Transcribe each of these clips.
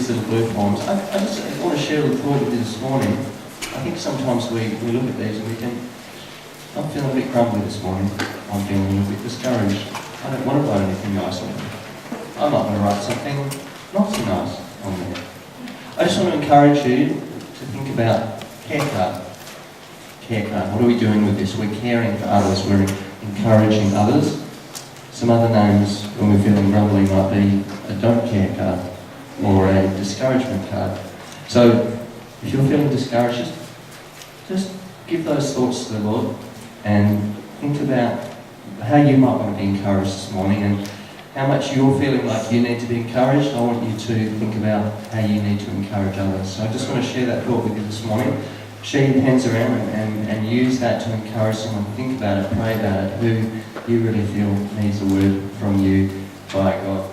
these little blue forms. I just want to share a thought with you this morning. I think sometimes we look at these and we think, I'm feeling a bit grumpy this morning. I'm feeling a little bit discouraged. I don't want to write anything nice on there. I'm not going to write something not so nice on there. I just want to encourage you to think about care card. Care card. What are we doing with this? We're caring for others. We're encouraging others. Some other names when we're feeling grumbly might be a don't care card or a discouragement card. So if you're feeling discouraged, just give those thoughts to the Lord and think about how you might want to be encouraged this morning and how much you're feeling like you need to be encouraged. I want you to think about how you need to encourage others. So I just want to share that thought with you this morning. Share your pens around and use that to encourage someone. Think about it, pray about it, who you really feel needs a word from you by God.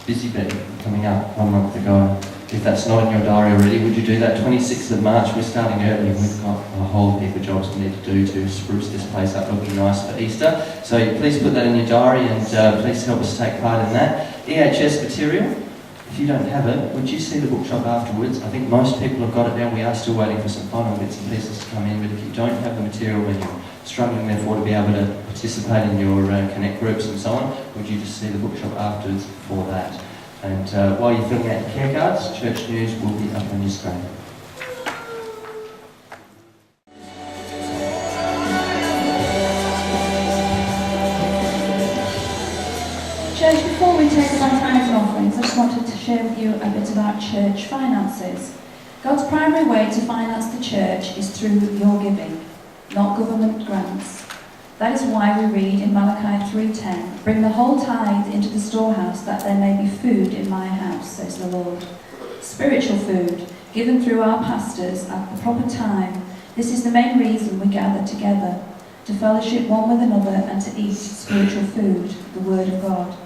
Busy Bee coming up 1 month ago. If that's not in your diary already, would you do that? 26th of March, we're starting early. We've got a whole heap of jobs we need to do to spruce this place up looking nice for Easter. So please put that in your diary and please help us take part in that. E.H.S material, if you don't have it, would you see the bookshop afterwards? I think most people have got it now. We are still waiting for some final bits and pieces to come in, but if you don't have the material and you're struggling therefore to be able to participate in your connect groups and so on, would you just see the bookshop afterwards for that? And while you're filling out your care cards, church news will be up on your screen. Church, before we take our tithes and offerings, I just wanted to share with you a bit about church finances. God's primary way to finance the church is through your giving, not government grants. That is why we read in Malachi 3:10, "Bring the whole tithe into the storehouse, that there may be food in my house, says the Lord." Spiritual food, given through our pastors at the proper time. This is the main reason we gather together, to fellowship one with another and to eat spiritual food, the Word of God.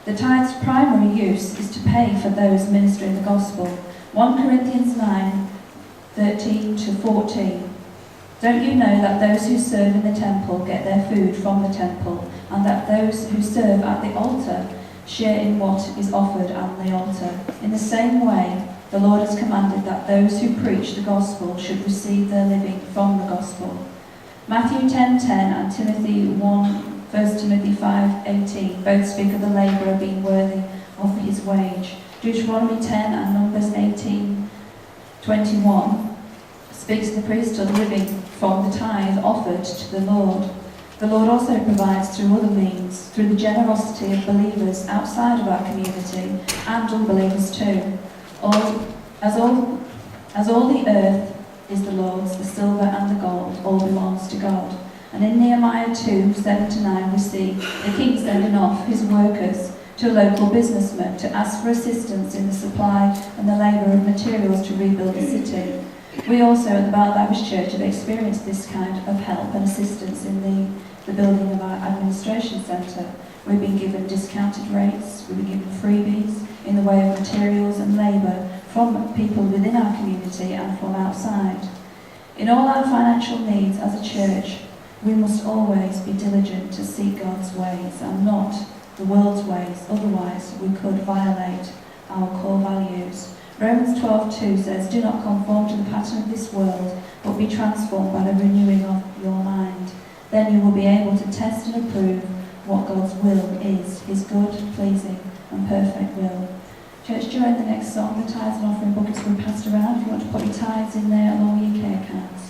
The tithe's primary use is to pay for those ministering the gospel. 1 Corinthians 9:13-14. Don't you know that those who serve in the temple get their food from the temple, and that those who serve at the altar share in what is offered at the altar? In the same way, the Lord has commanded that those who preach the gospel should receive their living from the gospel. Matthew 10:10 and Timothy 1 Timothy 5:18 both speak of the labourer being worthy of his wage. Deuteronomy 10 and Numbers 18:21 speaks of the priesthood living from the tithe offered to the Lord. The Lord also provides through other means, through the generosity of believers outside of our community and unbelievers too. As all the earth is the Lord's, the silver and the gold, all belongs to God. And in Nehemiah 2:7-9 we see the king sending off his workers to a local businessman to ask for assistance in the supply and the labour of materials to rebuild the city. We also at the Bald Irish Church have experienced this kind of help and assistance in the building of our administration centre. We've been given discounted rates, we've been given freebies in the way of materials and labour from people within our community and from outside. In all our financial needs as a church, we must always be diligent to seek God's ways and not the world's ways, otherwise we could violate our core values. Romans 12:2 says, "Do not conform to the pattern of this world, but be transformed by the renewing of your mind. Then you will be able to test and approve what God's will is, his good, pleasing and perfect will." Church, during the next song, the tithes and offering buckets will be passed around. If you want to put your tithes in there along with your care cards.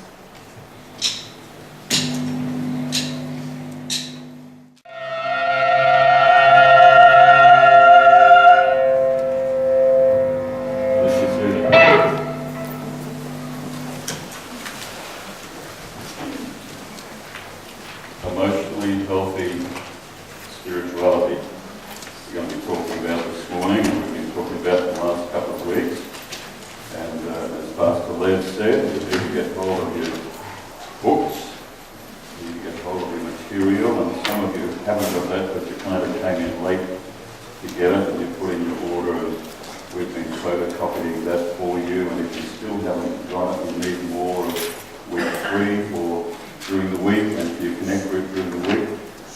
Emotionally healthy spirituality. We're going to be talking about this morning, and we've been talking about it the last couple of weeks. And as Pastor Lev said, you need to get hold of your books, you need to get hold of your material, and some of you haven't got that because you kind of came in late to get it, and you put in your order, and we've been photocopying that for you. And if you still haven't got it, you need more of week 3 or during the week, and if you connect group during the week,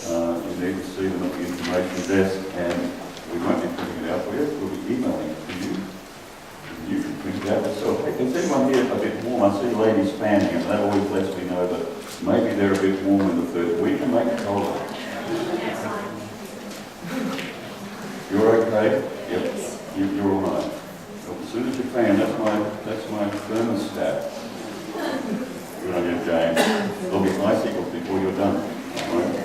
you need to see them at the information desk, and we won't be printing it out for you, we'll be emailing it. right. Well, as soon as you fan, that's my thermostat. Good on you, James. There'll be icicles before you're done. Right.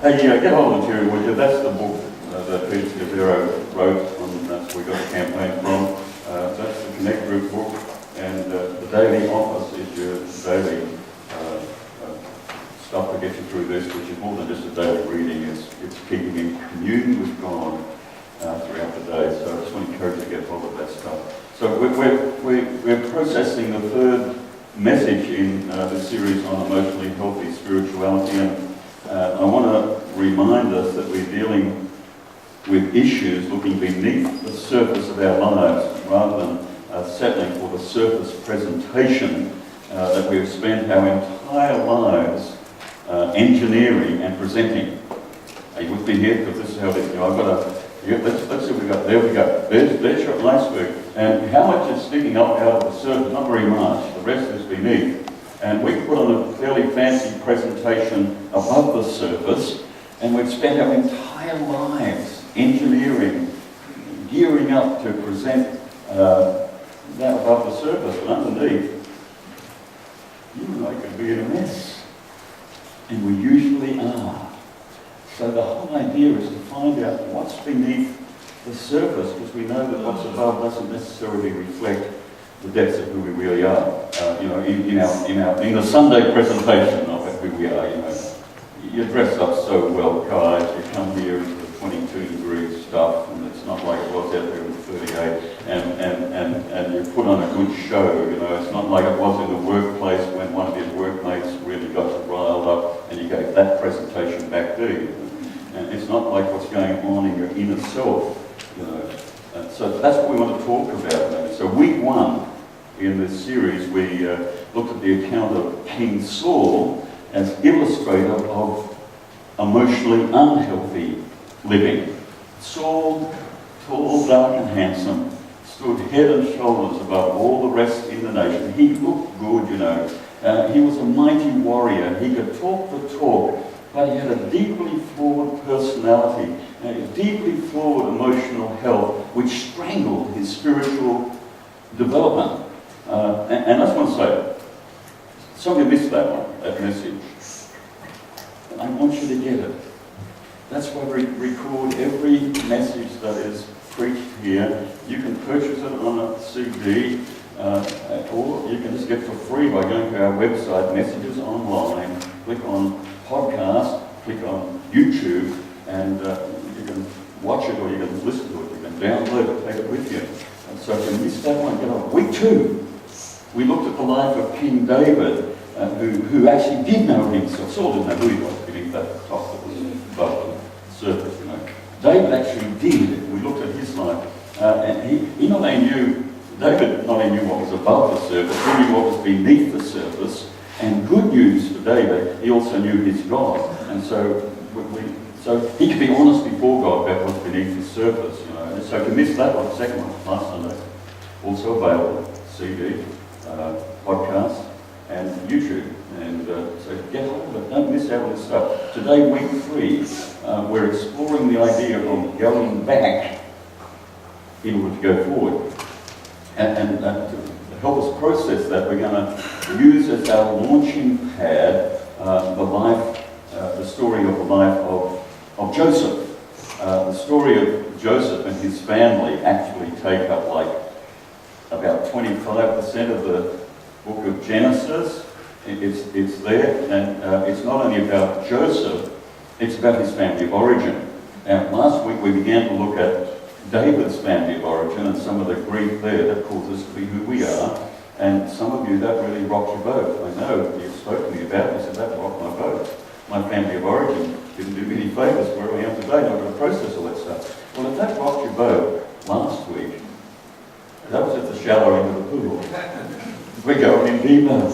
Hey, get hold of the material, would you? That's the book that Peter Scavero wrote, and that's where we got the campaign from. That's the Connect Group book, and the daily office is your daily stuff to get you through this, which is more than just a daily reading. It's keeping in communion with God throughout the day. So I just want to encourage you to get hold of that stuff. So we're processing the third message in this series on emotionally healthy spirituality, and I want to remind us that we're dealing with issues looking beneath the surface of our lives rather than settling for the surface presentation that we've spent our entire lives engineering and presenting. Are you with me here? Because this is how this, I've got a, let's see what we've got. There we go. There's your iceberg. And how much is sticking up out of the surface? Not very much. The rest is beneath. And we put on a fairly fancy presentation above the surface, and we've spent our entire lives engineering, gearing up to present that above the surface. But underneath, you and I could be in a mess. And we usually are. So the whole idea is to find out what's beneath the surface, because we know that what's above doesn't necessarily reflect the depths of who we really are. In the Sunday presentation of who we are, you dress up so well, guys. You come here in the 22-degree stuff, and it's not like it was out there in 38. And you put on a good show. It's not like it was in the workplace when one of your workmates really got you riled up, and you gave that presentation back to you. And it's not like what's going on in your inner self. So that's what we want to talk about now. So week one in this series, we looked at the account of King Saul as illustrator of emotionally unhealthy living. Saul, tall, dark and handsome, stood head and shoulders above all the rest in the nation. He looked good, he was a mighty warrior. He could talk the talk, but he had a deeply flawed personality, a deeply flawed emotional health, which strangled his spiritual development. And I just want to say, some of you missed that message. And I want you to get it. That's why we record every message that is preached here. You can purchase it on a CD, or you can just get it for free by going to our website, Messages Online, click on Podcast, click on YouTube, and you can watch it or you can listen to it. You can download it, take it with you. And so if you missed that one, get on. Week two, we looked at the life of King David, who actually did know himself. Saul didn't know who he was beneath that top that was above the surface, David actually did. We looked at his life, and he not only knew, David not only knew what was above the surface, he knew what was beneath the surface. And good news for David, he also knew his God. And so he could be honest before God about what's beneath his surface. And so if you missed that one, the second one, last Sunday, also available, CD, podcast, and YouTube. And so get hold of it. Don't miss out on this stuff. Today, week 3, we're exploring the idea of going back in order to go forward. And to help us process that, we're going to use as our launching pad the story of the life of Joseph. The story of Joseph and his family actually take up like about 25% of the book of Genesis. It's there, and it's not only about Joseph, it's about his family of origin. Now, last week we began to look at David's family of origin and some of the grief there that caused us to be who we are. And some of you, that really rocked your boat. I know you spoke to me about it. You said, that rocked my boat. My family of origin didn't do me any favours where I am today. I've got to process all that stuff. Well, if that rocked your boat last week, that was at the shallow end of the pool. We're going in deeper.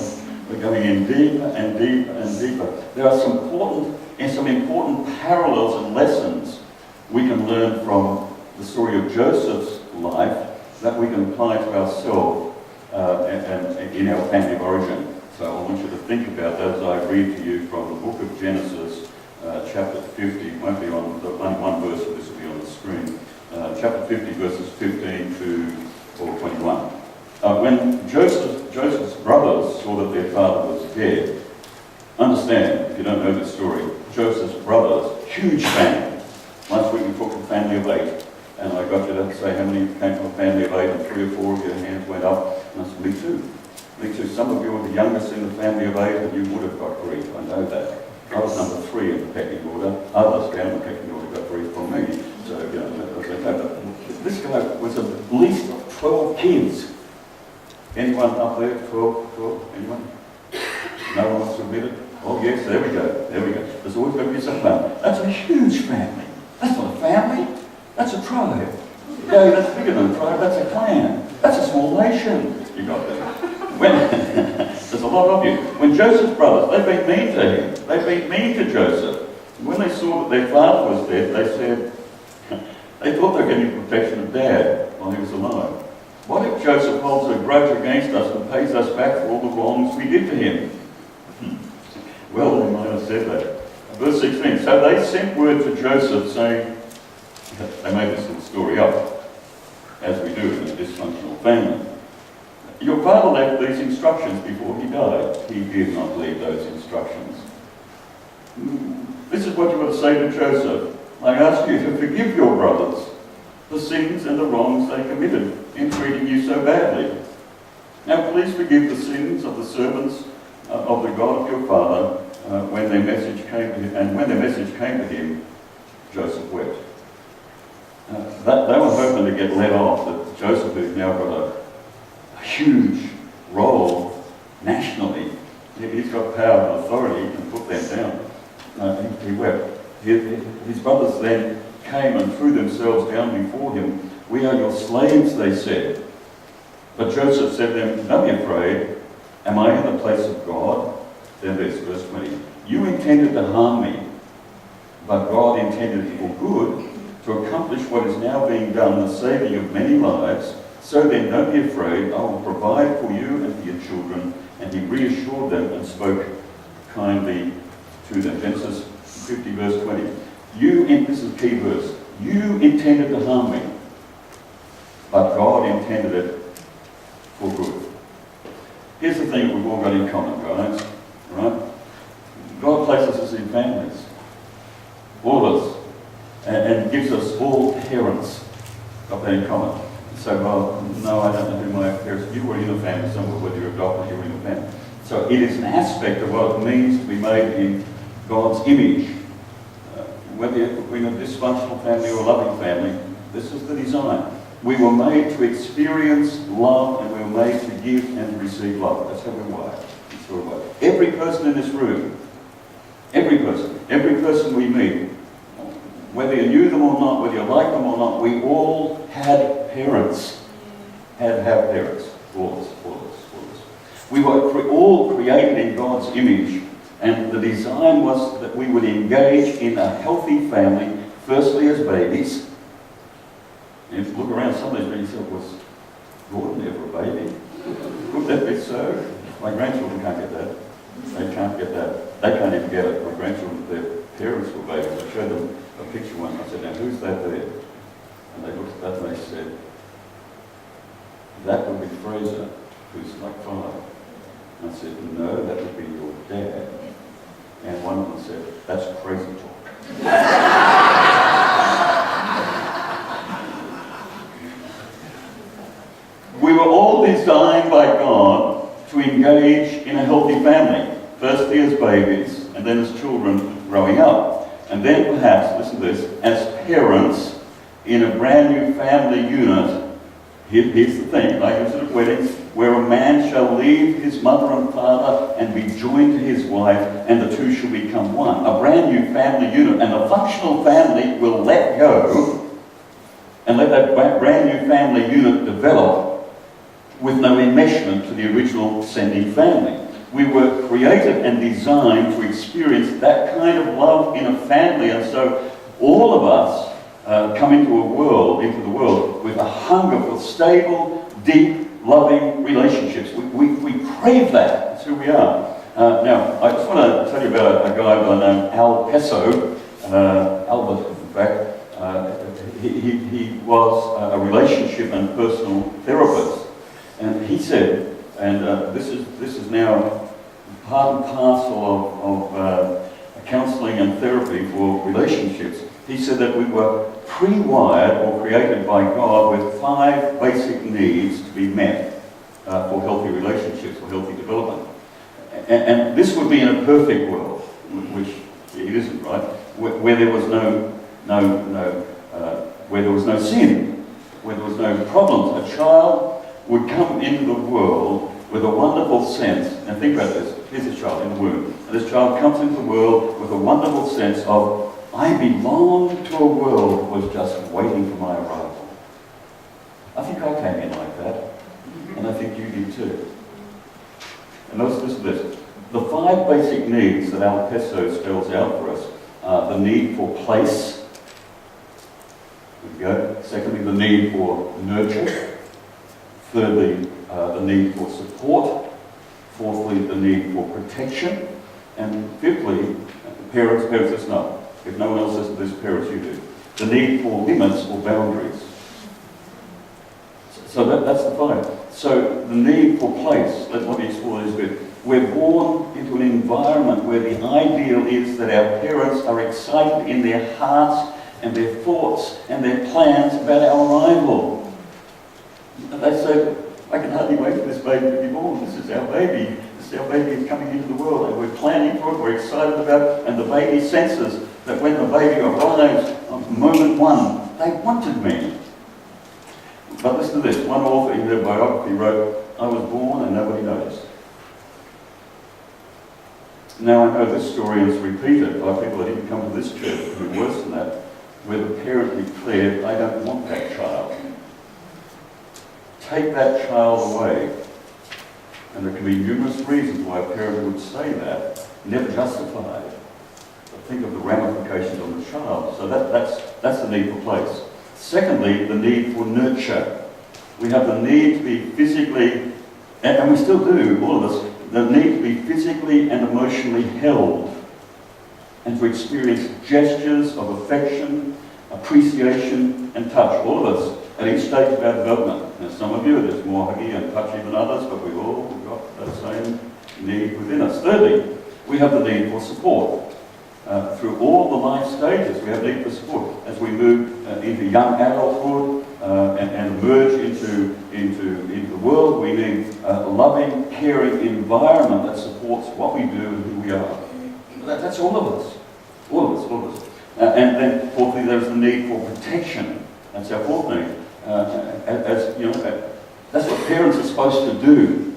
We're going in deeper and deeper and deeper. There are some important parallels and lessons we can learn from the story of Joseph's life that we can apply to ourselves and in our family of origin. So I want you to think about that as I read to you from the book of Genesis, chapter 50. It won't be on, only one verse of this will be on the screen. chapter 50, verses 15 to 21. When Joseph's brothers saw that their father was dead, understand, if you don't know this story, Joseph's brothers, huge family. Last week we talked a family of 8, and I got you to say how many came from a family of 8, and 3 or 4 of your hands went up. And I said, me too. Me too. Some of you are the youngest in the family of 8, and you would have got grief. I know that. I was number 3 in the pecking order. Others down the pecking order got grief from me. So, you know, that was okay. But this guy was at least 12 kids. Anyone up there? 12? Anyone? No one wants to admit it? Oh yes, there we go. There's always going to be something. That's a huge family. That's not a family. That's a tribe. No, that's bigger than a tribe. That's a clan. That's a small nation. You got that? There's a lot of you. When Joseph's brothers, they've been mean to him. They've been mean to Joseph. When they saw that their father was dead, they said, they thought they were getting protection of Dad while he was alive. What if Joseph holds a grudge against us and pays us back for all the wrongs we did to him? Well, they might have said that. Verse 16, so they sent word to Joseph saying, they made this little story up, as we do in a dysfunctional family. Your father left these instructions before he died. He did not leave those instructions. This is what you were to say to Joseph. I ask you to forgive your brothers the sins and the wrongs they committed in treating you so badly. Now please forgive the sins of the servants of the God of your father when their message came to him. And when their message came to him, Joseph wept. They were hoping to get let off, that Joseph, who's now got a huge role nationally, he's got power and authority, he can put them down. He wept. His brothers then came and threw themselves down before him. We are your slaves, they said. But Joseph said to them, don't be afraid. Am I in the place of God? Then this, verse 20. You intended to harm me, but God intended it for good, to accomplish what is now being done, the saving of many lives. So then, don't be afraid. I will provide for you and for your children. And he reassured them and spoke kindly to them. Genesis 50, verse 20. This is a key verse. You intended to harm me, but God intended it for good. Here's the thing we've all got in common, guys. Right? God places us in families. All of us. And gives us all parents. Got that in common. So, well, no, I don't know who my parents. You were in a family somewhere, whether you're adopted, you were in a family. So it is an aspect of what it means to be made in God's image. Whether you're in a dysfunctional family or a loving family, this is the design. We were made to experience love, and we were made to give and to receive love. That's how we're wired. That's how we're wired. Every person in this room, every person we meet, whether you knew them or not, whether you liked them or not, we all had parents. Have parents. All of us. We were all created in God's image, and the design was that we would engage in a healthy family, firstly as babies. And if you look around some of these babies, was Gordon ever a baby? Would that be so? My grandchildren can't get that. They can't get that. They can't even get it. My grandchildren, their parents were babies. I showed them a picture once. I said, now who's that there? And they looked at that and they said, that would be Fraser, who's like 5. And I said, no, that would be your dad. And one of them said, that's crazy talk. We were all designed by God to engage in a healthy family. Firstly as babies, and then as children growing up. And then perhaps, listen to this, as parents in a brand new family unit. Here's the thing, like I said at weddings, where a man shall leave his mother and father and be joined to his wife, and the two shall become one. A brand new family unit, and a functional family will let go and let that brand new family unit develop with no enmeshment to the original sending family. We were created and designed to experience that kind of love in a family, and so all of us come into the world with a hunger for stable, deep, loving relationships. We crave that. That's who we are. Now, I just want to tell you about a guy by the name Al Pesso, Albert, in fact. he was a relationship and personal therapist. And he said, and this is now part and parcel of counselling and therapy for relationships. He said that we were pre-wired or created by God with 5 basic needs to be met for healthy relationships, for healthy development. And this would be in a perfect world, which it isn't, right? Where there was where there was no sin, where there was no problems. A child would come into the world with a wonderful sense. Now think about this. Here's a child in the womb. And this child comes into the world with a wonderful sense of, I belong to a world that was just waiting for my arrival. I think I came in like that. And I think you did too. And listen to this. The 5 basic needs that E.H.S spells out for us are the need for place. There we go. Secondly, the need for nurture. Thirdly, the need for support. Fourthly, the need for protection. And fifthly, parents listen up. If no one else listens to this, parents, you do. The need for limits or boundaries. So that's the 5. So the need for place, let me explore this a bit. We're born into an environment where the ideal is that our parents are excited in their hearts and their thoughts and their plans about our arrival. They say, I can hardly wait for this baby to be born. This is our baby. This is our baby coming into the world, and we're planning for it, we're excited about it, and the baby senses that when the baby arrives on moment 1, they wanted me. But listen to this. One author in her biography wrote, I was born and nobody noticed. Now I know this story is repeated by people that even come to this church who are worse than that, where the parent declared, I don't want that child. Take that child away. And there can be numerous reasons why a parent would say that, never justified. But think of the ramifications on the child. So that's the need for place. Secondly, the need for nurture. We have the need to be physically, and we still do, all of us, the need to be physically and emotionally held and to experience gestures of affection, appreciation and touch. All of us at each stage of our development. Now some of you, there's more huggy and touchy than others, but we've all got that same need within us. Thirdly, we have the need for support. Through all the life stages, we have need for support. As we move into young adulthood and emerge into the world, we need a loving, caring environment that supports what we do and who we are. That's all of us. All of us. And then fourthly, there's the need for protection. That's our fourth need. As you know, that's what parents are supposed to do.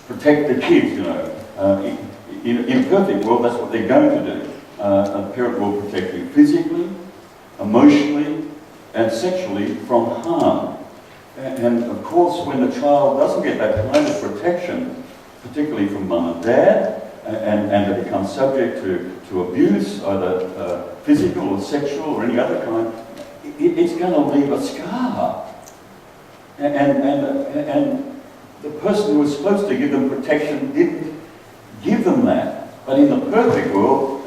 Protect the kids, you know. In a perfect world, that's what they're going to do. A parent will protect you physically, emotionally, and sexually from harm. And of course, when the child doesn't get that kind of protection, particularly from mum and dad, and they become subject to abuse, either physical or sexual or any other kind, it's going to leave a scar. And the person who was supposed to give them protection didn't give them that. But in the perfect world,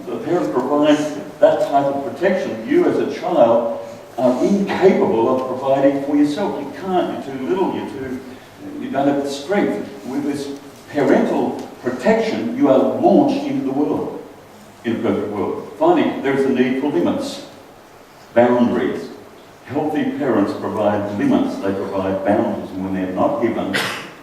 the parent provides that type of protection. You as a child are incapable of providing for yourself. You can't, you're too little, you don't have the strength. With this parental protection, you are launched into the world, in a perfect world. Finally, there is a need for limits, boundaries. Healthy parents provide limits, they provide boundaries, and when they're not given,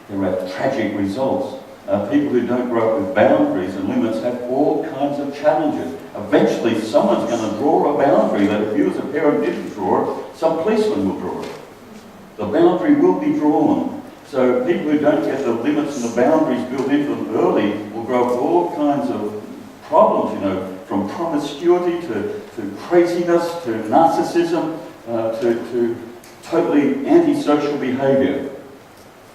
there are tragic results. People who don't grow up with boundaries and limits have all kinds of challenges. Eventually, someone's going to draw a boundary that if you as a parent didn't draw it, some policeman will draw it. The boundary will be drawn. So people who don't get the limits and the boundaries built into them early will grow up with all kinds of problems, you know, from promiscuity to craziness, to narcissism, to totally antisocial behaviour.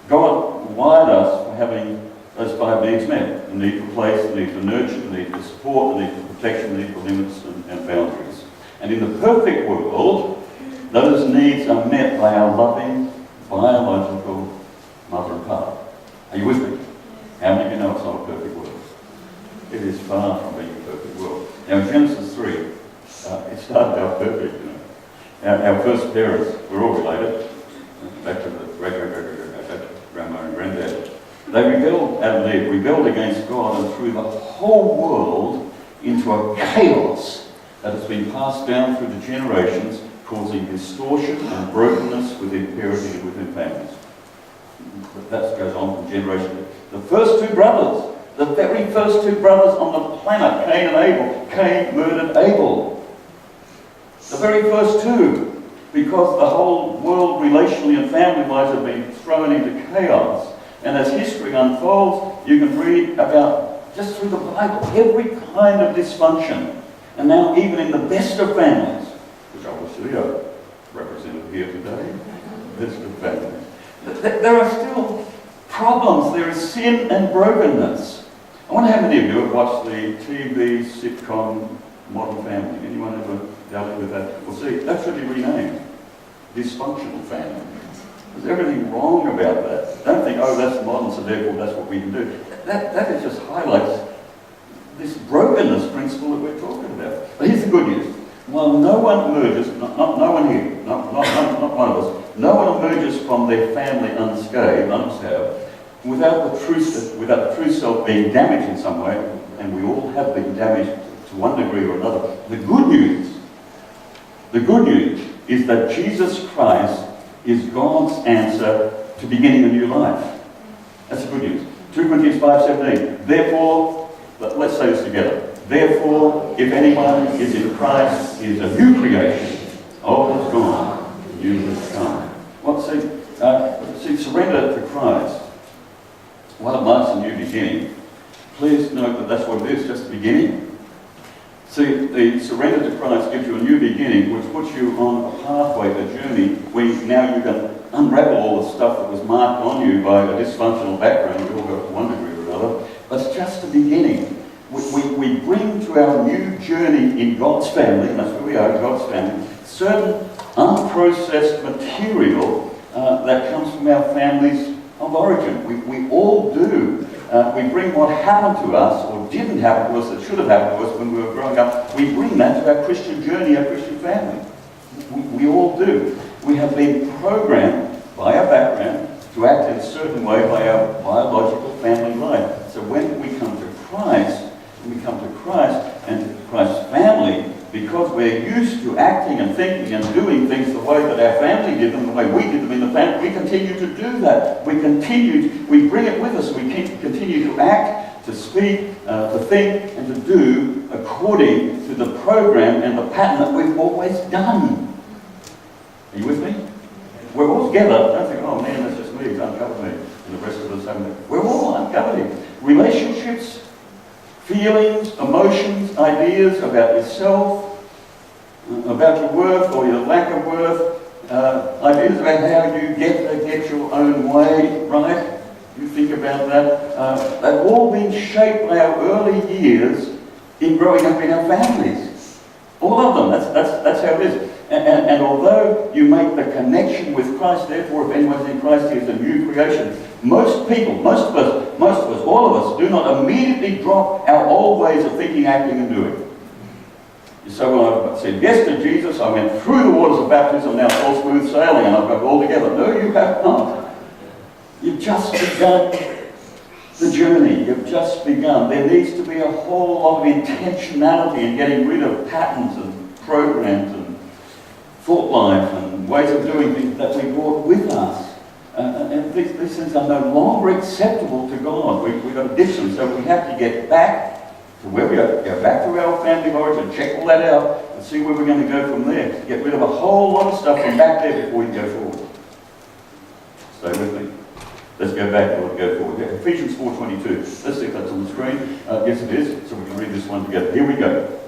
God wired us for having those 5 needs met. The need for place, the need for nurture, the need for support, the need for protection, the need for limits and boundaries. And in the perfect world, those needs are met by our loving, biological mother and father. Are you with me? How many of you know it's not a perfect world? It is far from being a perfect world. Now in Genesis 3, it started out perfect, you know. Our first parents, we're all related, back to the grandma and granddad. They rebelled, Adam and Eve rebelled against God and threw the whole world into a chaos that has been passed down through the generations, causing distortion and brokenness within parenting and within families. That goes on from generation to the first two brothers, the very first two brothers on the planet, Cain and Abel. Cain murdered Abel. The very first two, because the whole world relationally and family-wise have been thrown into chaos. And as history unfolds, you can read about, just through the Bible, every kind of dysfunction. And now even in the best of families, which obviously are represented here today, best of families, there are still problems. There is sin and brokenness. I wonder how many of you have watched the TV sitcom Modern Family. Anyone ever dealt with that? Well, see, that's really renamed Dysfunctional Family. There's everything wrong about that. Don't think, oh, that's modern, so therefore that's what we can do. That just highlights this brokenness principle that we're talking about. But here's the good news. While no one emerges, no one here, not one of us, no one emerges from their family unscathed, without the true self being damaged in some way, and we all have been damaged to one degree or another. The good news is that Jesus Christ is God's answer to beginning a new life. That's the good news. 2 Corinthians 5:17. Therefore, let's say this together. Therefore, if anyone is in Christ, he is a new creation. Old is gone, new has come. Well, see, surrender to Christ. While it marks a new beginning, please note that that's what it is, just the beginning. See, the surrender to Christ gives you a new beginning, which puts you on a pathway, a journey, where now you can unravel all the stuff that was marked on you by a dysfunctional background. We all got to one degree or another. But it's just the beginning. We bring to our new journey in God's family, and that's where we are, God's family, certain unprocessed material that comes from our families of origin. We all do. We bring what happened to us, or didn't happen to us, that should have happened to us when we were growing up. We bring that to our Christian journey, our Christian family. We all do. We have been programmed by our background to act in a certain way by our biological family life. So when we come to Christ, and to Christ's family, because we're used to acting and thinking and doing things the way that our family did them, the way we did them in the family, we continue to do that. We bring it with us. We continue to act, to speak, to think, and to do according to the program and the pattern that we've always done. Are you with me? We're all together. Don't think, oh man, that's just me, it's uncovered me. And the rest of us haven't. We're all uncovered here. Relationships, feelings, emotions, ideas about yourself, about your worth or your lack of worth, ideas about how you get your own way, right? You think about that. They've all been shaped by our early years in growing up in our families. All of them. That's how it is. And although you make the connection with Christ, therefore, if anyone's in Christ, he is a new creation. Most people, most of us, all of us, do not immediately drop our old ways of thinking, acting, and doing. So when I said yes to Jesus, I went through the waters of baptism, now it's all smooth sailing, and I've got it all together. No, you have not. You've just begun the journey. You've just begun. There needs to be a whole lot of intentionality in getting rid of patterns and programs and thought life and ways of doing things that we brought with us. And these things are no longer acceptable to God. We've got to ditch them. So we have to get back to where we are, go back to our family of origin, check all that out, and see where we're going to go from there. Get rid of a whole lot of stuff from back there before we go forward. Stay with me. Let's go back and we'll go forward. Yeah, Ephesians 4:22. Let's see if that's on the screen. Yes, it is. So we can read this one together. Here we go.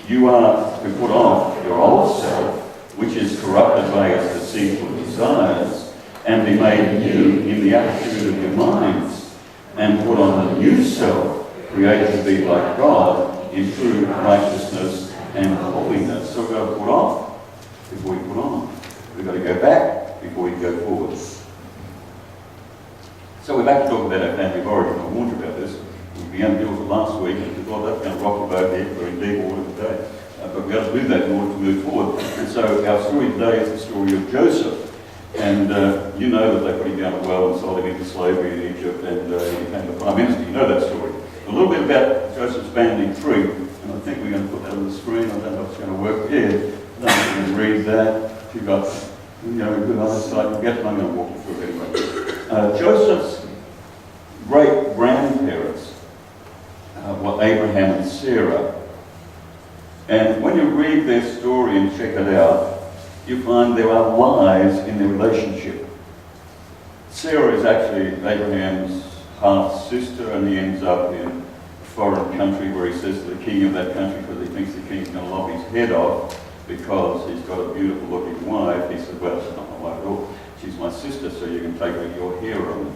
You are to put off your old self, which is corrupted by its deceitful desires, and be made new in the attitude of your minds, and put on the new self, created to be like God in true righteousness and holiness. So we've got to put off before we put on. We've got to go back before we go forward. So we're back to talk about our family of origin. I warned you about this. We began to deal with it last week, and we thought that's going to rock the boat here. We're in deep water today. but we've got to do that in order to move forward. And so our story today is the story of Joseph. And you know that they put him down a well and sold him into slavery in Egypt, and he became the Prime Minister. You know that story. A little bit about Joseph's family tree, and I think we're going to put that on the screen. I don't know if it's going to work here. I don't know if you can read that. If you've got a good eyesight, you'll get it. I'm going to walk you through it anyway. Joseph's great-grandparents were Abraham and Sarah. And when you read their story and check it out, you find there are lies in their relationship. Sarah is actually Abraham's half-sister, and he ends up in a foreign country where he says to the king of that country, because he thinks the king's going to lop his head off because he's got a beautiful-looking wife. He says, well, she's not my wife at all. She's my sister, so you can take her your harem.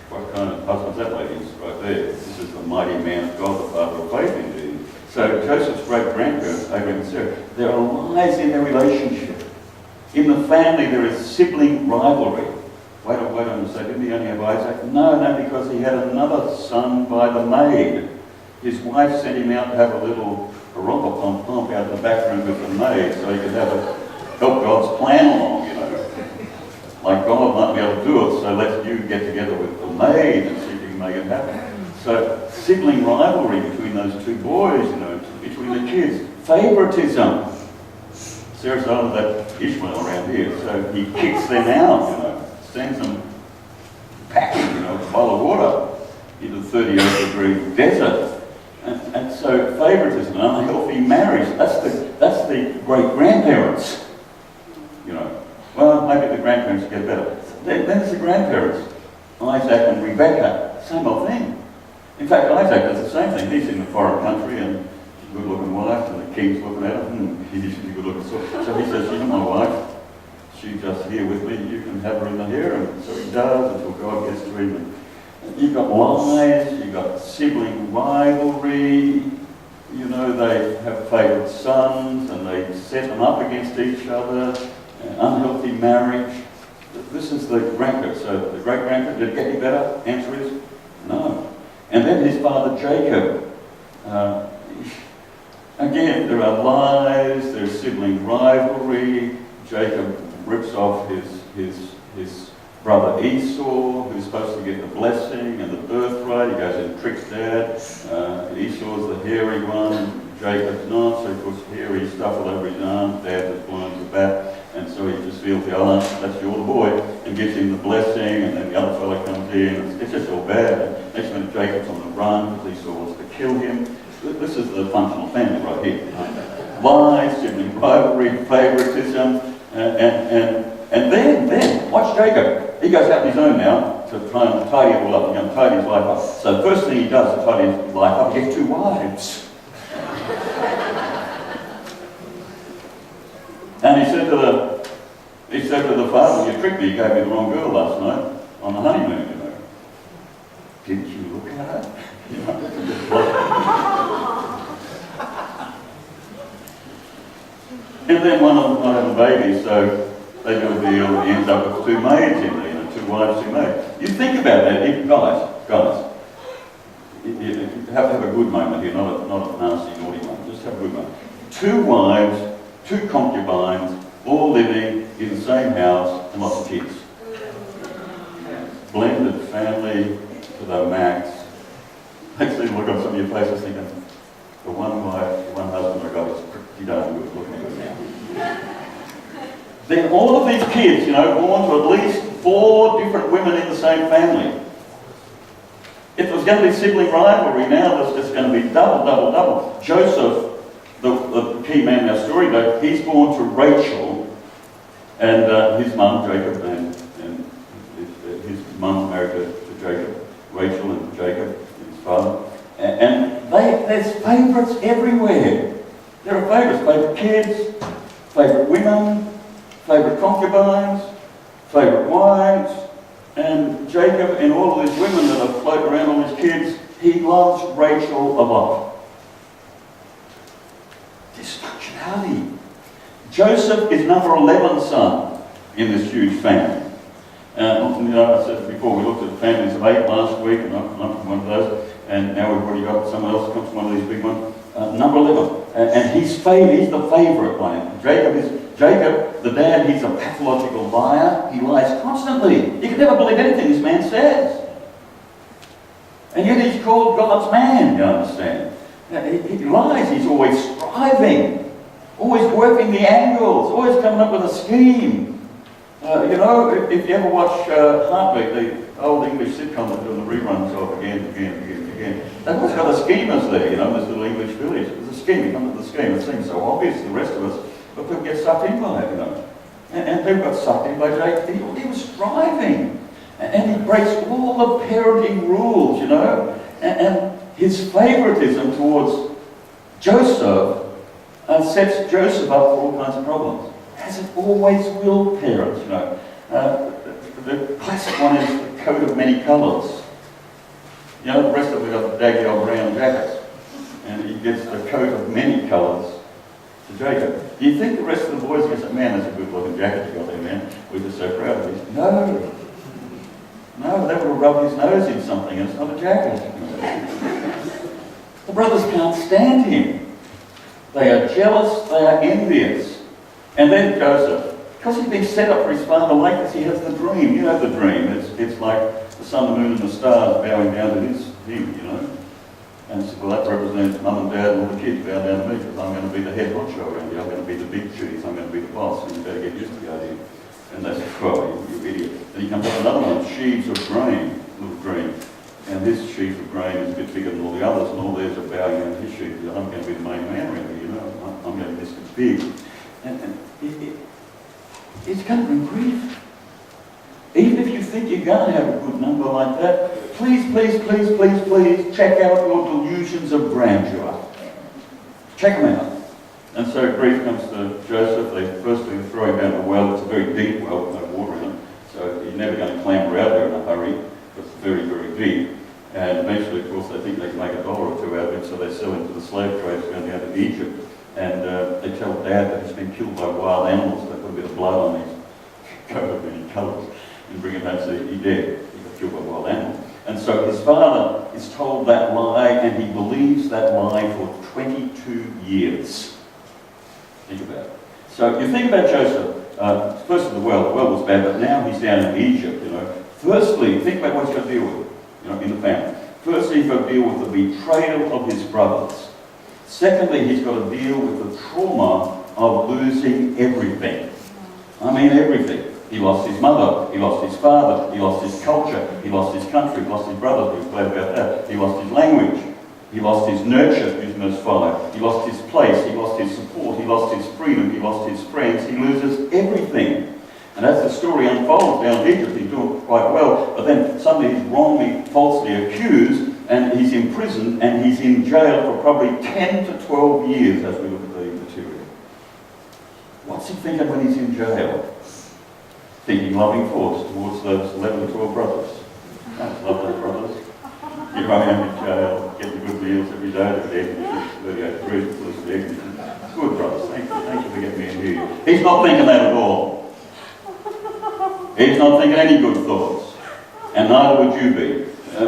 What kind of husband's that lady is right there? This is the mighty man of God, the father of faith indeed. So Joseph's great-grandparents, Abraham and Sarah, there are lies in their relationship. In the family there is sibling rivalry. Wait on a second, didn't he only have Isaac? No, because he had another son by the maid. His wife sent him out to have a little romper-pom-pom out in the back room with the maid so he could help God's plan along, you know. Like God might be able to do it, so let's you get together with the maid and see if you can make it happen. So sibling rivalry between those two boys, you know, between the kids. Favoritism. Sarah's owned that Ishmael around here, so he kicks them out, you know, sends them packing, you know, a bowl of water into the 38-degree desert. And so favoritism, unhealthy marriage, that's the great-grandparents, you know. Well, maybe the grandparents get better. Then there's the grandparents, Isaac and Rebecca, same old thing. In fact, Isaac does the same thing. He's in a foreign country and a good-looking wife, and the king's looking at him, he's a good-looking sort. So he says, she's not my wife. She's just here with me. You can have her in the harem. So he does until God gets to him. You've got lies, you've got sibling rivalry. You know, they have favourite sons and they set them up against each other. Unhealthy marriage. This is the grandparents. So the great-grandparents, did it get any better? Answer is no. And then his father Jacob. Again, there are lies, there's sibling rivalry. Jacob rips off his brother Esau, who's supposed to get the blessing and the birthright. He goes and tricks dad. Esau's the hairy one, Jacob's not, so he puts hairy stuff all over his arm. Dad was blind to bat, and so he just feels the other, that's your boy, and gives him the blessing, and then the other fella comes in. It's just all bad. And next minute Jacob's on the run because Esau wants to kill him. This is the functional family right here. Lies, sibling rivalry, favoritism, and then watch Jacob. He goes out on his own now to try and tidy it all up. He's going to tidy his life up. So the first thing he does to tidy his life up, he gets 2 wives. And he said to the father, you tricked me, you gave me the wrong girl last night on the honeymoon, you know. Didn't you look at her? You know? And then one of the babies, so they do a deal and he ends up with 2 maids in there, you know, 2 wives, 2 maids. You think about that, guys, you have a good moment here, not a nasty, naughty one, just have a good moment. 2 wives, 2 concubines, all living in the same house and lots of kids. Blended family to the max. Actually, look on some of your faces thinking, the one wife, the one husband I got is pretty darn good looking at now. Then all of these kids, you know, born to at least 4 different women in the same family. If there was going to be sibling rivalry, now there's just going to be double. Joseph, the key man in our story, though, he's born to Rachel, and his mum, Jacob, and his mum married to Jacob, Rachel and Jacob, his father. And there's favourites everywhere. There are favourites, favourite kids, favourite women, favourite concubines, favourite wives, and Jacob and all of these women that are floating around, all his kids, he loves Rachel a lot. Dysfunctionality. Joseph is number 11 son in this huge family. You know, I said before, we looked at families of 8 last week, and I'm from one of those, and now we've already got someone else comes from one of these big ones. number 11. And he's the favourite one. Jacob, the dad, he's a pathological liar. He lies constantly. You can never believe anything this man says. And yet he's called God's man, you understand. He lies, he's always striving, always working the angles, always coming up with a scheme. You know, if you ever watch Heartbeat, the old English sitcom that do the reruns of again, they've always got the schemers there, you know, this little English village. There's a scheme, you come to the scheme, it seems so obvious to the rest of us, but people get sucked in by it, you know. And people got sucked in by Jake. He was striving. And he breaks all the parenting rules, you know. And his favoritism towards Joseph sets Joseph up for all kinds of problems. As it always will, parents, you know. The classic one is the coat of many colours. You know, the rest of them got the daggy old brown jackets. And he gets the coat of many colours to Jacob. Do you think the rest of the boys are going to say, man, that's a good looking jacket you got there, man. We're just so proud of this. No, they would have rubbed his nose in something, and it's not a jacket. The brothers can't stand him. They are jealous, they are envious. And then Joseph, because he's been set up for his father like this, he has the dream. You know the dream. It's like the sun, the moon, and the stars bowing down to him, you know. And so, well, that represents mum and dad and all the kids bow down to me because I'm going to be the head honcho around here. I'm going to be the big cheese. I'm going to be the boss. And you better get used to the idea. And they say, well, you idiot. Then he comes up with another one, sheaves of grain, little grain. And this sheaf of grain is a bit bigger than all the others, and all theirs are bowing down to his sheaf. I'm going to be the main man around here, you know. I'm going to be this big. And it's going to bring grief. Even if you think you're going to have a good number like that, please check out your delusions of grandeur. Check them out. And so grief comes to Joseph. They firstly throw him down the well. It's a very deep well with no water in it. So you're never going to clamber out there in a hurry. It's very, very deep. And eventually, of course, they think they can make $1 or $2 out of it, so they sell him to the slave traders going down to Egypt. And they tell Dad that he's been killed by wild animals. They put a bit of blood on his coat of many colours and bring him home and say, he's dead. He got killed by wild animals. And so his father is told that lie, and he believes that lie for 22 years. Think about it. So you think about Joseph. First of the well was bad, but now he's down in Egypt, you know. Firstly, think about what he's got to deal with, you know, in the family. Firstly, he's got to deal with the betrayal of his brothers. Secondly, he's got to deal with the trauma of losing everything. I mean everything. He lost his mother, he lost his father, he lost his culture, he lost his country, he lost his brothers, he was glad about that. He lost his language, he lost his nurture, his verse 5. He lost his place, he lost his support, he lost his freedom, he lost his friends, he loses everything. And as the story unfolds down in Egypt, he's doing quite well, but then suddenly he's wrongly, falsely accused, and he's imprisoned, and he's in jail for probably 10 to 12 years as we look at the material. What's he thinking when he's in jail? Thinking loving thoughts towards those 11 or 12 brothers. I love those brothers. Here I am in jail, getting good meals every day, the air conditioning, 38 degrees, plus the air conditioning. Good brothers, thank you for getting me in here. He's not thinking that at all. He's not thinking any good thoughts. And neither would you be.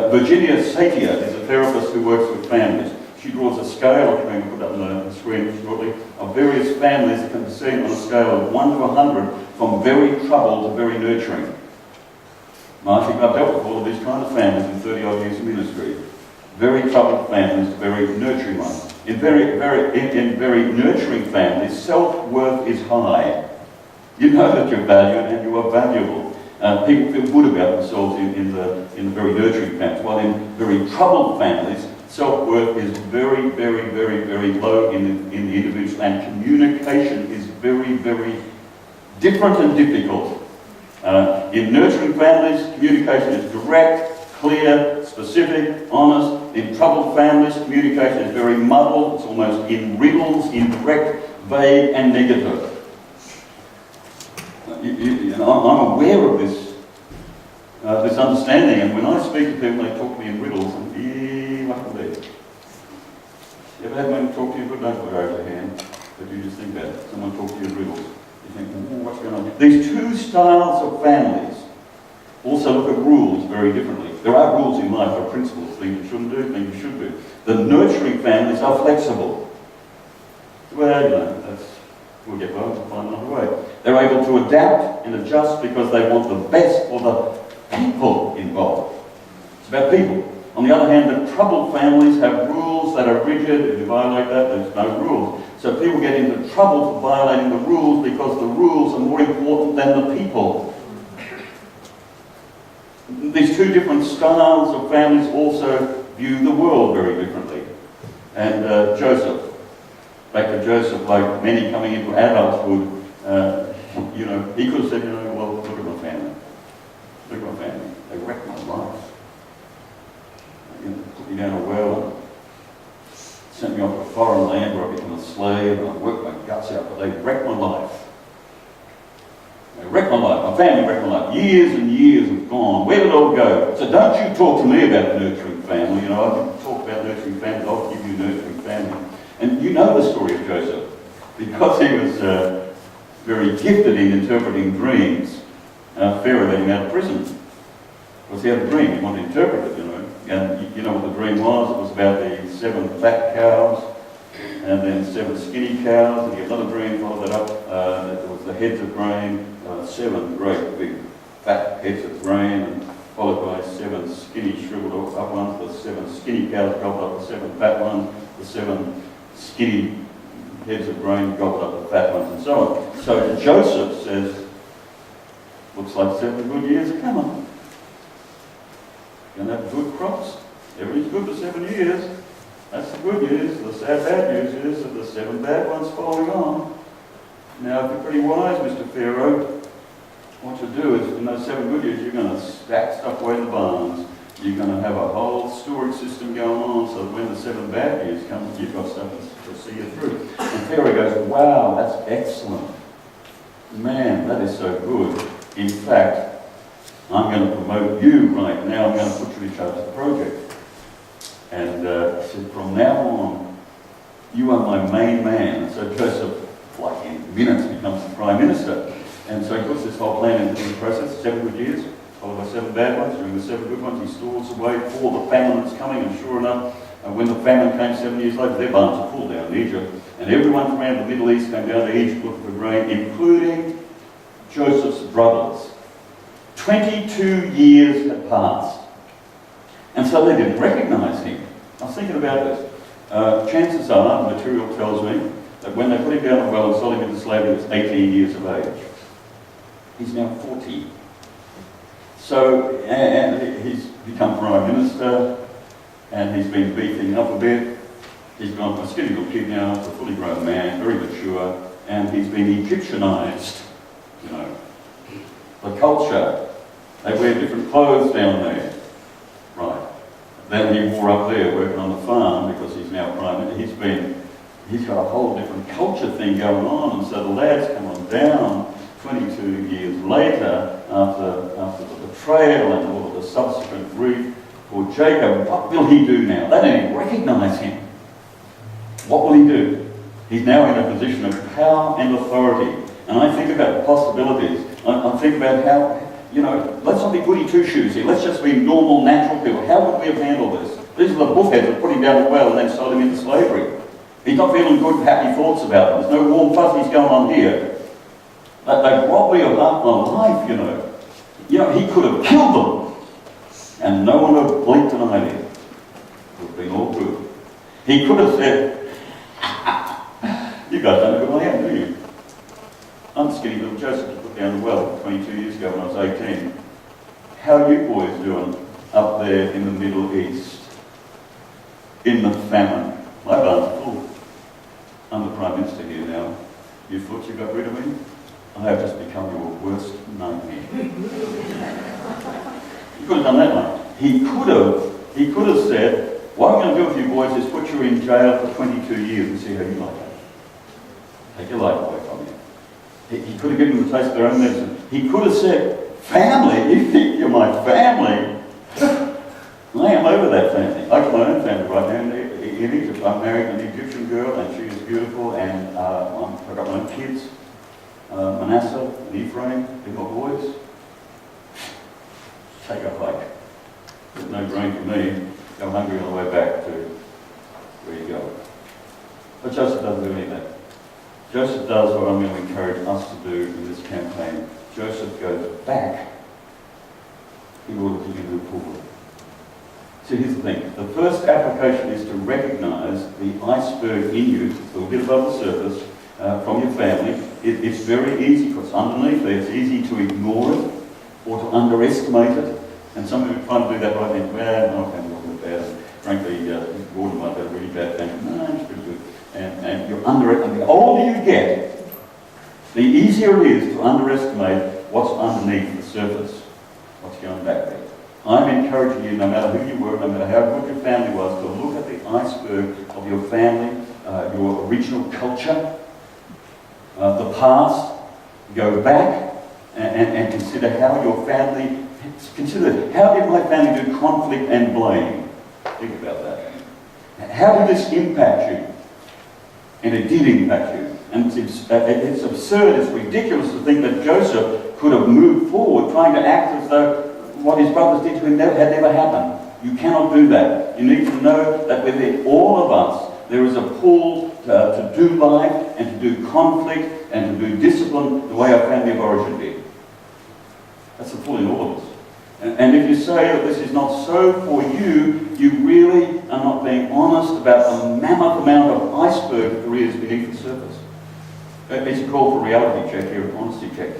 Virginia Satir is a therapist who works with families. She draws a scale, I'm going to put that on the screen shortly, of various families that can be seen on a scale of 1 to 100, from very troubled to very nurturing. I think I've dealt with all of these kinds of families in 30 odd years of ministry. Very troubled families to very nurturing ones. In very nurturing families, self-worth is high. You know that you're valued and you are valuable. People feel good about themselves in the very nurturing families, while in very troubled families, self-worth is very, very, very, very low in the individual, and communication is very, very different and difficult. In nurturing families, communication is direct, clear, specific, honest. In troubled families, communication is very muddled, it's almost in riddles, indirect, vague, and negative. I'm aware of this understanding, and when I speak to people, they talk to me in riddles, and what can they? You ever had anyone talk to you, but don't put over the hand, but you just think about it. Someone talk to you in riddles. You think, what's going on? These two styles of families also look at rules very differently. There are rules in life, or principles, things you shouldn't do, things you should do. The nurturing families are flexible. Well, you know, we'll get well, we'll find another way. They're able to adapt and adjust because they want the best for the people involved. It's about people. On the other hand, the troubled families have rules that are rigid. If you violate that, there's no rules. So people get into trouble for violating the rules because the rules are more important than the people. These two different styles of families also view the world very differently. And Joseph, back to Joseph, like many coming into adulthood, you know, he could have said, you know, well, look at my family. Look at my family. They wrecked my life. You know, put me down a well and sent me off to a foreign land where I became a slave and I worked my guts out, but they wrecked my life. They wrecked my life. My family wrecked my life. Years and years have gone. Where did it all go? So don't you talk to me about nurturing family. You know, I can talk about nurturing family. I'll give you nurturing family. And you know the story of Joseph. Because he was very gifted in interpreting dreams, Pharaoh let him out of prison. Because he had a dream. He wanted to interpret it, you know. And you know what the dream was? It was about the 7 fat cows and then 7 skinny cows. And he had another dream, followed that up. It was the heads of grain, 7 great big fat heads of grain, and followed by 7 skinny shriveled up ones. The 7 skinny cows gobbled up the 7 fat ones. The 7 skinny heads of grain gobbled up the fat ones, and so on. So Joseph says, looks like 7 good years are coming. You're going to have good crops. Everything's good for 7 years. That's the good news. The sad bad news is that the 7 bad ones following on. Now, if you're pretty wise, Mr. Pharaoh, what you do is, in those 7 good years, you're going to stack stuff away in the barns. You're going to have a whole storage system going on, so that when the 7 bad years come, you've got stuff to see you through. And Pharaoh goes, wow, that's excellent. Man, that is so good. In fact, I'm going to promote you right now. I'm going to put you in charge of the project. And he said, from now on, you are my main man. And so Joseph, like in minutes, becomes the Prime Minister. And so he puts this whole plan into the process, 7 good years, followed by 7 bad ones. During the 7 good ones, he stores away for the famine that's coming. And sure enough, when the famine came 7 years later, their barns were full down in Egypt. And everyone from around the Middle East came down to Egypt looking for grain, including Joseph's brothers. 22 years had passed. And so they didn't recognize him. I was thinking about this. Chances are, the material tells me, that when they put him down the well and sold him into slavery, he was 18 years of age. He's now 40. So, and he's become Prime Minister, and he's been beefing up a bit. He's gone from a skinny little kid now to a fully grown man, very mature, and he's been Egyptianized, you know. The culture, they wear different clothes down there. Right. Then he wore up there working on the farm because he's now Prime Minister. He's got a whole different culture thing going on, and so the lad's come on down 22 years later after the betrayal and all of the subsequent grief for Jacob. What will he do now? They don't even recognize him. What will he do? He's now in a position of power and authority. And I think about the possibilities. I think about how, you know, let's not be goody two-shoes here. Let's just be normal, natural people. How would we have handled this? These are the buffheads that put him down the well and then sold him into slavery. He's not feeling good, happy thoughts about them. There's no warm fuzzies going on here. They robbed me of half my life, you know. You know, he could have killed them. And no one would have blinked an eye. It would have been all good. He could have said, you guys don't know who I am, do you? I'm skinny little Joseph to put down the well 22 years ago when I was 18. How are you boys doing up there in the Middle East? In the famine. My barns are full. I'm the Prime Minister here now. You thought you got rid of me? I have just become your worst nightmare. He could have done that one. He could have said, what I'm going to do with you boys is put you in jail for 22 years and see how you like it. Take your life away from you. He could have given them a taste of their own medicine. He could have said, family? You think you're my family? I am over that family. I've got my own family right now in Egypt. I'm married an Egyptian girl and she is beautiful, and I've got my own kids. Manasseh and Ephraim, they're my boys. take a hike. There's no grain for me. Go hungry on the way back to where you go. But Joseph doesn't do any of that. Joseph does what I'm going to encourage us to do in this campaign. Joseph goes back in order to move forward. So here's the thing. The first application is to recognise the iceberg in you, it's a little bit above the surface, from your family. It's very easy, because underneath there, it's easy to ignore it or to underestimate it. And some of you try to do that right then. Well, my family's all bad. Frankly, Gordon might have a really bad family. No, it's pretty good. And you're underestimating. The older you get, the easier it is to underestimate what's underneath the surface, what's going back there. I'm encouraging you, no matter who you were, no matter how good your family was, to look at the iceberg of your family, your original culture, the past, go back and consider how your family, how did my family do conflict and blame? Think about that. How did this impact you? And it did impact you. And it's absurd, it's ridiculous to think that Joseph could have moved forward trying to act as though what his brothers did to him had never happened. You cannot do that. You need to know that within all of us, there is a pull to do life and to do conflict and to do discipline the way our family of origin did. That's a pull in all of us. And if you say that this is not so for you, you really are not being honest about the mammoth amount of iceberg that there is beneath the surface. It's a call for reality check here, an honesty check.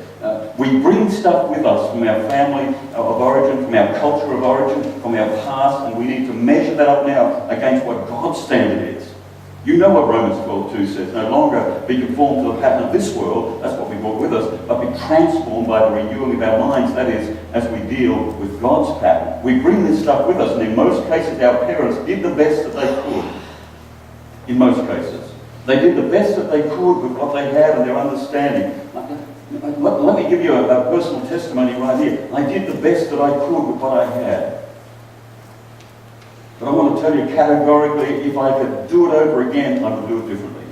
We bring stuff with us from our family of origin, from our culture of origin, from our past, and we need to measure that up now against what God's standard is. You know what Romans 12:2 says, no longer be conformed to the pattern of this world, that's what we brought with us, but be transformed by the renewing of our minds, that is, as we deal with God's pattern. We bring this stuff with us, and in most cases our parents did the best that they could. In most cases. They did the best that they could with what they had and their understanding. Let me give you a personal testimony right here. I did the best that I could with what I had. But I want to tell you categorically, if I could do it over again, I would do it differently.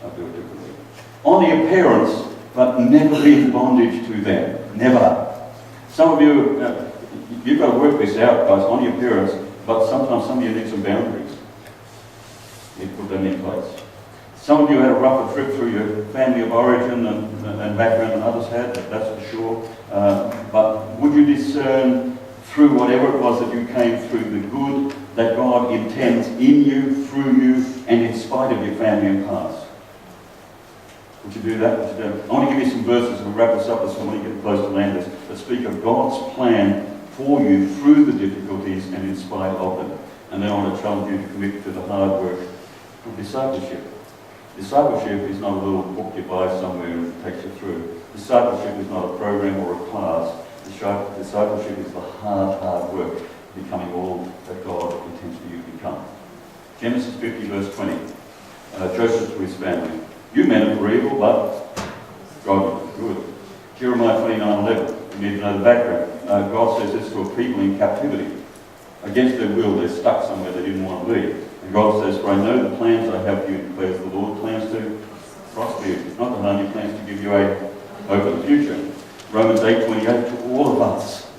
I'd do it differently. Honour your parents, but never be in bondage to them. Never. Some of you, you've got to work this out, guys. Honour your parents, but sometimes some of you need some boundaries. You put them in place. Some of you had a rougher trip through your family of origin and background than others had, that's for sure. But would you discern through whatever it was that you came through the good that God intends in you, through you, and in spite of your family and past? Would you do that? Would you do it? I want to give you some verses and we'll wrap this up this morning, get close to land this, that speak of God's plan for you through the difficulties and in spite of them. And then I want to challenge you to commit to the hard work of discipleship. Discipleship is not a little book you buy somewhere and it takes you through. Discipleship is not a program or a class. Discipleship is the hard work of becoming all that God intends for you to become. Genesis 50 verse 20. Joseph to his family. You meant it for evil, but God was good. Jeremiah 29:11. You need to know the background. God says this to a people in captivity. Against their will, they're stuck somewhere they didn't want to be. And God says, for I know the plans I have for you, declares the Lord, plans to prosper you, not to harm you, plans to give you a hope of the future. Romans 8:28 to all of us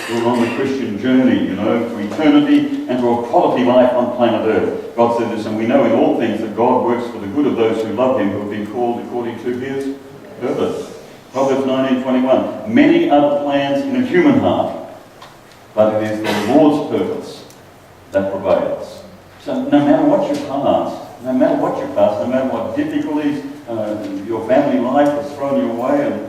who are on the Christian journey, to eternity and to a quality life on planet Earth. God said this, and we know in all things that God works for the good of those who love Him, who have been called according to His purpose. Proverbs 19:21. Many are the plans in a human heart, but it is the Lord's purpose that prevails. So no matter what your past, no matter what difficulties your family life has thrown your way,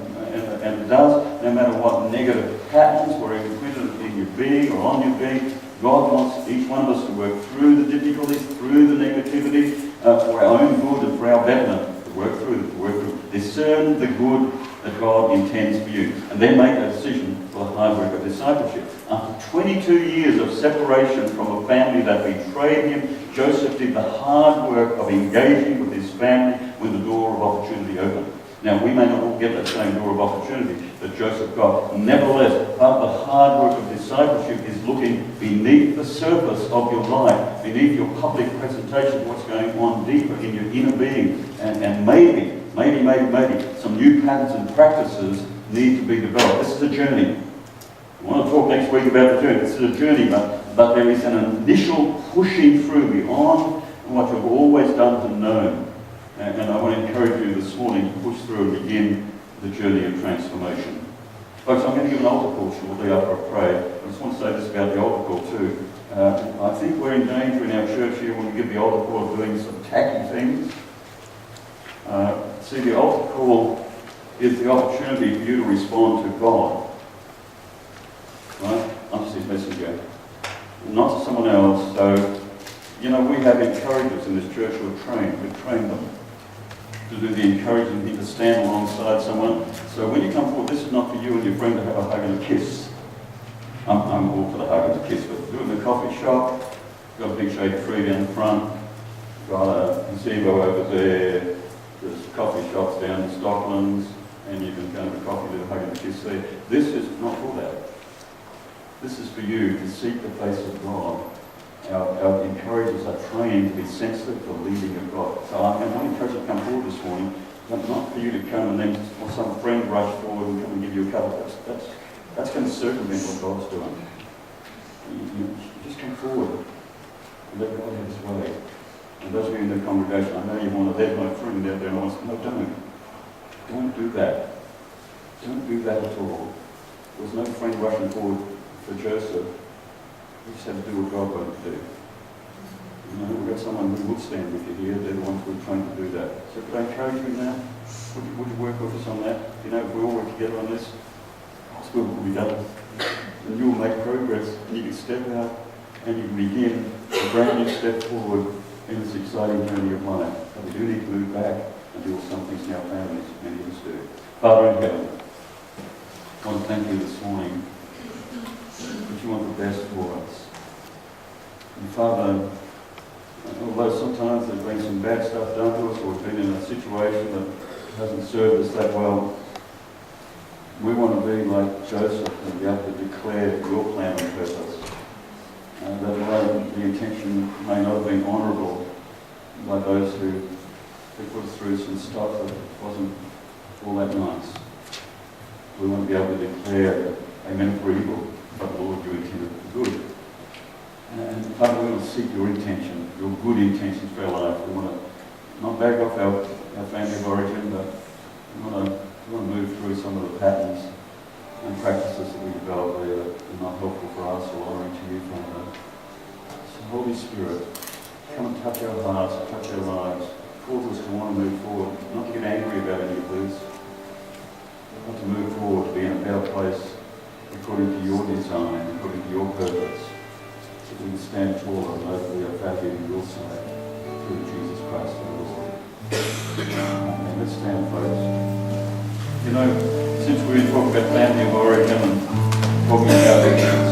and it does, no matter what negative patterns were imprinted in your being or on your being, God wants each one of us to work through the difficulties, through the negativity, for our own good and for our betterment, to work through, discern the good that God intends for you, and then make a decision for the hard work of discipleship. After 22 years of separation from a family that betrayed him, Joseph did the hard work of engaging with his family when the door of opportunity opened. Now, we may not all get that same door of opportunity that Joseph got. Nevertheless, part of the hard work of discipleship is looking beneath the surface of your life, beneath your public presentation of what's going on deeper in your inner being, and maybe some new patterns and practices need to be developed. This is a journey. I want to talk next week about the journey. This is a journey, but there is an initial pushing through beyond what you've always done and known. And I want to encourage you this morning to push through and begin the journey of transformation. Folks, I'm going to give an altar call shortly after I pray. I just want to say this about the altar call too. I think we're in danger in our church here when we give the altar call of doing some tacky things. See, the altar call is the opportunity for you to respond to God. Right? I'm just his messenger. Not to someone else. So, we have encouragers in this church who are trained. We've trained them to do the encouraging thing, to stand alongside someone. So when you come forward, this is not for you and your friend to have a hug and a kiss. I'm all for the hug and the kiss, but do it in the coffee shop. Got a big shade of fruit down the front. Got a gazebo over there. There's coffee shops down in Stocklands, and you can go to the coffee, do a hug and a kiss there. This is not for that. This is for you to seek the face of God. Our encouragers are trained to be sensitive to the leading of God. So I want to encourage you to come forward this morning, but not for you to come and then, or some friend rush forward and come and give you a cup. That's going to circumvent what God's doing. You just come forward and let God have his way. And those of you in the congregation, I know you want to let my friend out there and I want to say, no, don't. Don't do that. Don't do that at all. There was no friend rushing forward for Joseph. We just had to do what God wanted to do. We've got someone who would stand with you here. They're the ones who are trying to do that. So could I encourage you now? Would you work with us on that? If we all work together on this, hospital will be done. And you will make progress. And you can step out and you can begin a brand new step forward in this exciting journey of life. But we do need to move back and do some things in our families. Many of us do. Father in heaven, I want to thank you this morning. But you want the best for us. And Father, although sometimes there's been some bad stuff done to us, or we've been in a situation that hasn't served us that well, we want to be like Joseph and be able to declare your plan and purpose. That although the intention may not have been honourable by those who put us through some stuff that wasn't all that nice, we want to be able to declare that they meant for evil, but Lord, you intended for good. And Father, we want to seek your intention, your good intentions for our life. We want to not back off our family of origin, but we want to move through some of the patterns and practices that we develop there that are not helpful for us or honouring to you, Father. So Holy Spirit, come and touch our hearts, touch our lives, cause us to want to move forward, not to get angry about any of this, but to move forward, to be in a better place according to your design, according to your purpose, so we can stand taller and know that we are valued in your sight through Jesus Christ our Lord. And let's stand, folks. Since we've been talking about family of origin and talking about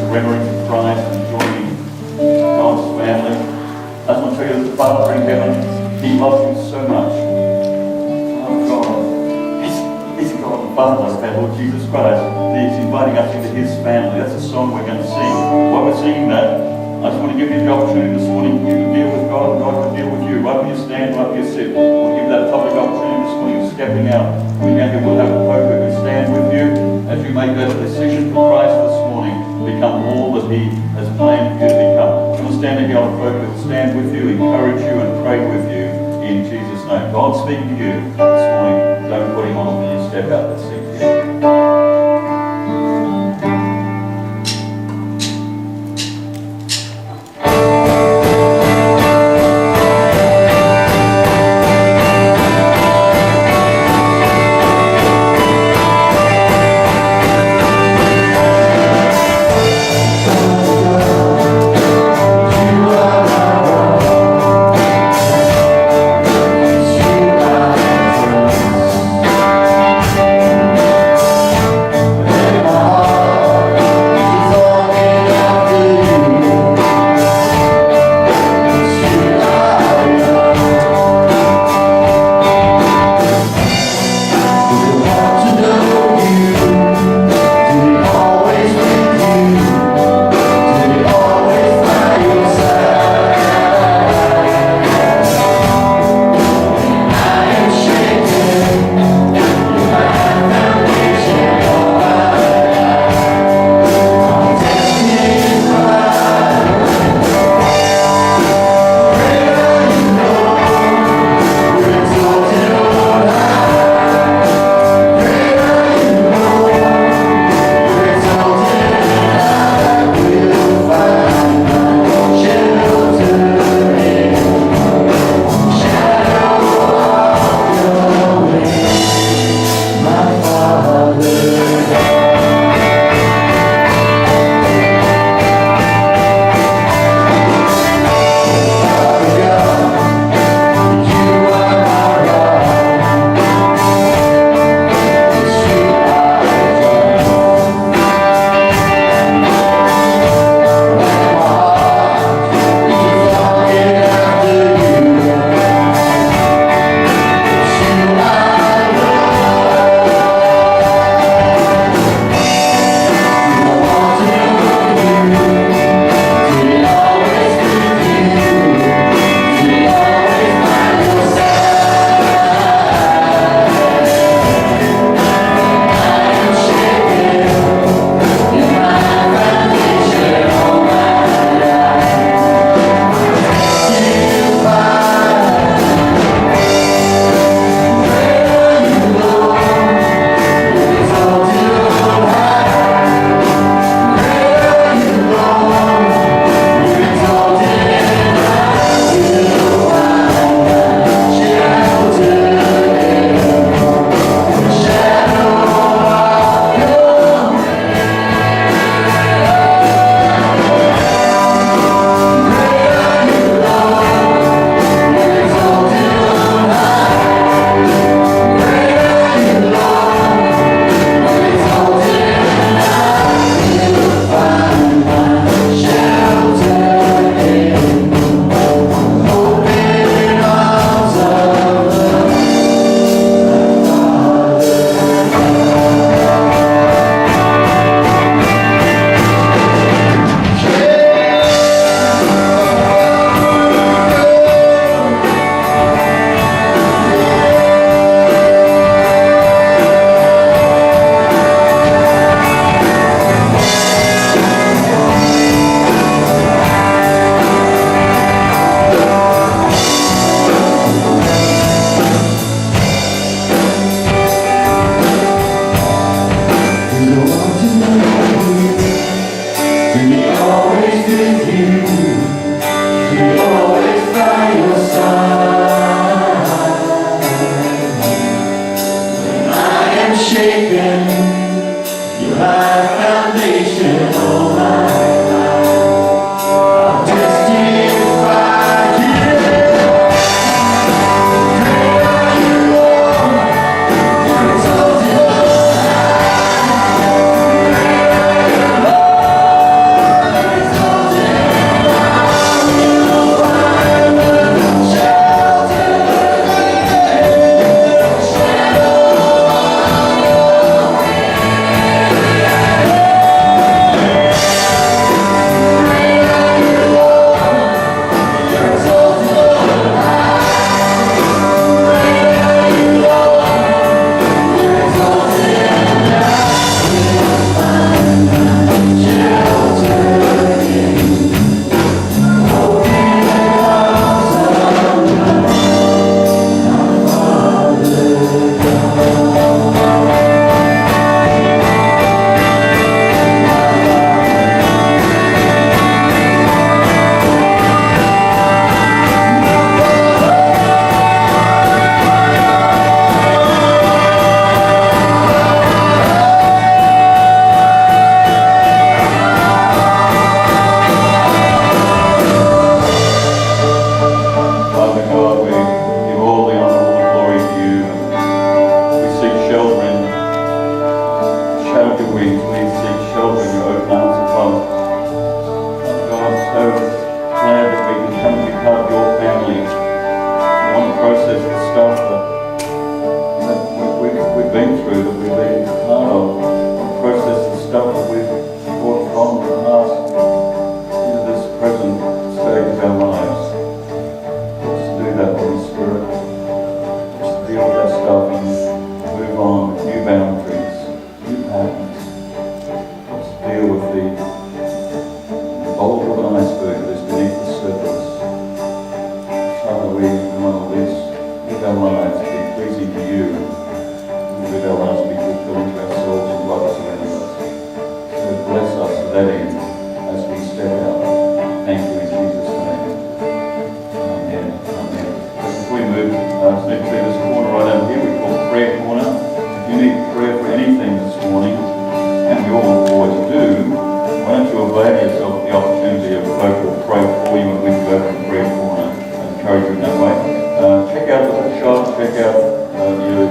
surrendering to Christ and joining God's family, I just want to tell you that the Father in heaven, he loves you so much. Oh God, he's God the Father of our Lord Jesus Christ. He's inviting us into his family. That's a song we're going to sing. While we're singing that, I just want to give you the opportunity this morning for you to deal with God and God to deal with you. Right where you stand, right where you sit. We'll give you that public opportunity this morning of stepping out. We'll have a folk who can stand with you as you make that decision for Christ this morning to become all that he has planned for you to become. We'll stand here on folk who will stand with you, encourage you and pray with you in Jesus' name. God speaking to you this morning. Don't put him on when you step out. Let's sing together.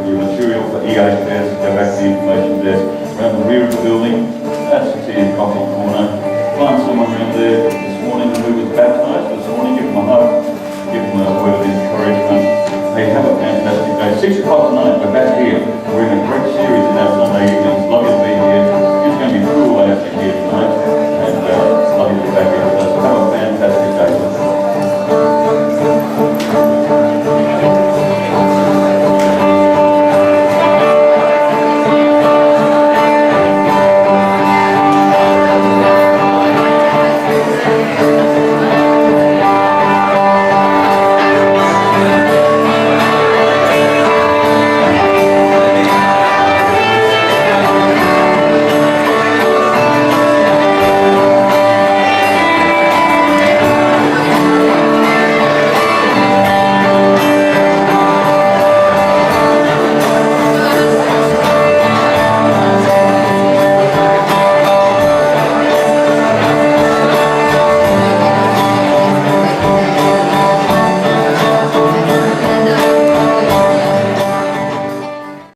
Your material for E.H.S, go back to the information desk, around the rear of the building, that's the tea and coffee corner. Find someone around there this morning who was baptised this morning, give them a hug, give them a word of encouragement. Hey, have a fantastic day. 6 o'clock tonight, we're back here. We're in a great series in our Sunday